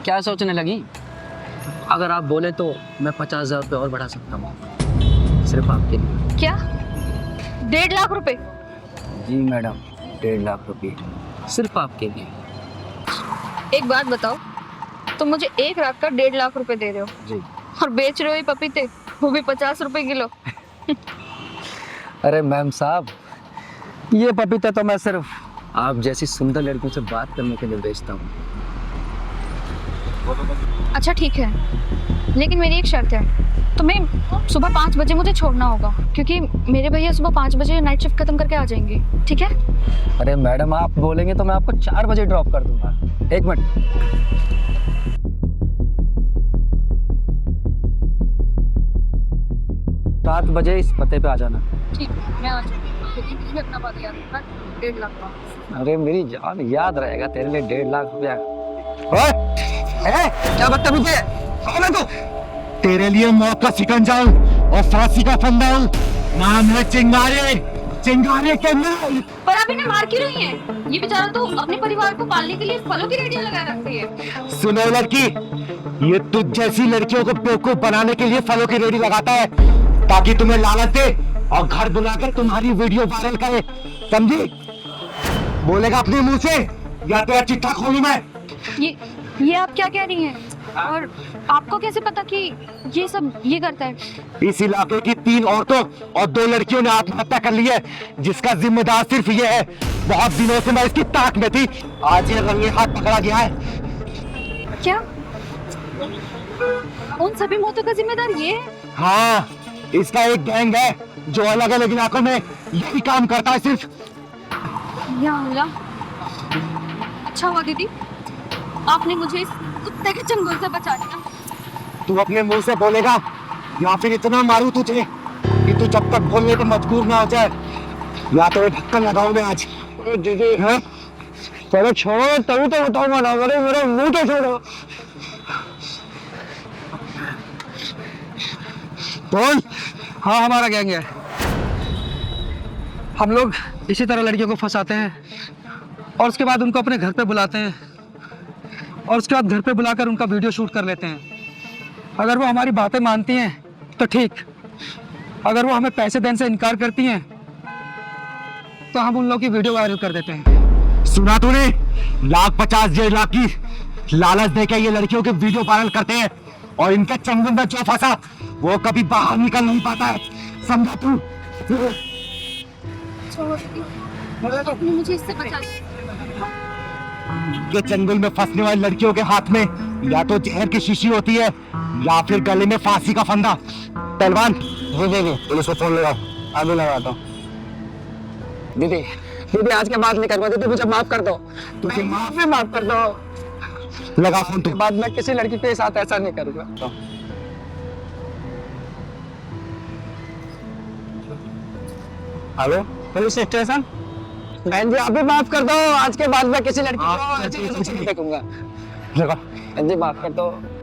क्या सोचने लगी? अगर आप बोले तो मैं 50,000 रुपये और बढ़ा सकता हूँ, सिर्फ आपके लिए। क्या 1.5 लाख रुपए? जी मैडम 1.5 लाख रुपये सिर्फ आपके लिए। एक बात बताओ, तुम मुझे 1 लाख का 1.5 लाख रुपए दे रहे हो जी, और बेच रहे हो ये पपीते, वो भी 50 रुपए किलो। अरे मैम साहब, ये पपीता तो मैं सिर्फ आप जैसी सुंदर लड़कियों से बात करने के लिए बेचता हूँ। अच्छा ठीक है, लेकिन मेरी एक शर्त है, तुम्हें सुबह 5 बजे मुझे छोड़ना होगा, क्योंकि मेरे भैया सुबह 5 बजे नाइट शिफ्ट खत्म करके आ जाएंगे, ठीक है? अरे मैडम आप बोलेंगे तो मैं आपको 4 बजे ड्रॉप कर दूंगा। 1 मिनट, सात बजे इस पते पे आ जाना। ठीक है, मैं आ जाऊंगी, लेकिन तुम्हें अपना बात याद रखना, 1.5 लाख का। अरे मेरी जान, याद रहेगा तेरे लिए 1.5 लाख रुपया। क्या बदतमीजी है? कौन है तू? तेरे लिए मौत का शिकंजा हूँ और फांसी का फंदा हूँ। नाम है चिंगारे, चिंगारे के नाम। पर आप इन्हें मार क्यों रही हैं? ये बेचारा तो अपने परिवार को पालने के लिए फलों की रेडियां लगा रखती है। सुनो लड़की, ये तुझ जैसी लड़कियों को बेवकूफ बनाने के लिए फलों की रेडी लगाता है, ताकि तुम्हें लालच दे और घर बुलाकर तुम्हारी वीडियो वायरल करे, समझी? बोलेगा अपने मुंह से या तेरा चिट्ठा खोलूं मैं? ये आप क्या कह रही हैं? और आपको कैसे पता कि ये सब ये करता है? इस इलाके की 3 औरतों और 2 लड़कियों ने आत्महत्या कर ली है, जिसका जिम्मेदार सिर्फ ये है। बहुत दिनों से मैं इसकी ताक में थी, आज ये रंगे हाथ पकड़ा गया है। क्या उन सभी मौतों का जिम्मेदार ये है? हाँ, इसका एक गैंग है जो अलग अलग इलाकों में यही काम करता है सिर्फ। या अल्लाह, अच्छा हुआ दीदी आपने मुझे इस कुत्ते के चंगुल से बचा लिया। तू अपने मुंह से बोलेगा या फिर इतना मारूं तुझे कि तू जब तक बोलने को मजबूर ना हो जाए, या तो ढक्कन लगाऊं मैं आज। दीदी है, पहले छोड़ो तभी तो बताऊंगा ना। मेरे मुंह तो छोड़ो। बोल। हाँ हमारा गैंग है, हम लोग इसी तरह लड़कियों को फंसाते हैं और उसके बाद उनको अपने घर पे बुलाते हैं और उसके बाद घर पे बुलाकर उनका वीडियो शूट कर लेते हैं। अगर वो हमारी बातें मानती हैं तो ठीक, अगर वो हमें पैसे देने से इनकार करती हैं तो हम उन लोगों की वीडियो वायरल कर देते हैं। सुना तूने? 1,50,000 लाख की लालच देकर ये लड़कियों के वीडियो वायरल करते हैं और इनके चंगुल में जो फंसा वो कभी बाहर निकल नहीं पाता है, समझा तू? आपने मुझे इससे बचा लिया। ये चंगुल में फंसने वाली लड़कियों के हाथ में या तो जहर की शीशी होती है या फिर गले में फांसी का फंदा। पहलवान, पुलिस को फोन लगाओ। अभी लगाता हूँ। दीदी दीदी आज के बाद नहीं करूँगा दीदी, मुझे माफ कर दो, मुझे माफ कर दो। लगा फोन के बाद मैं किसी लड़की के साथ ऐसा नहीं करूँगा। Hello police station. बहन जी आप भी माफ कर दो, आज के बाद मैं किसी लड़की को ऐसे नहीं देखूंगा। लगा बहन जी माफ कर दो।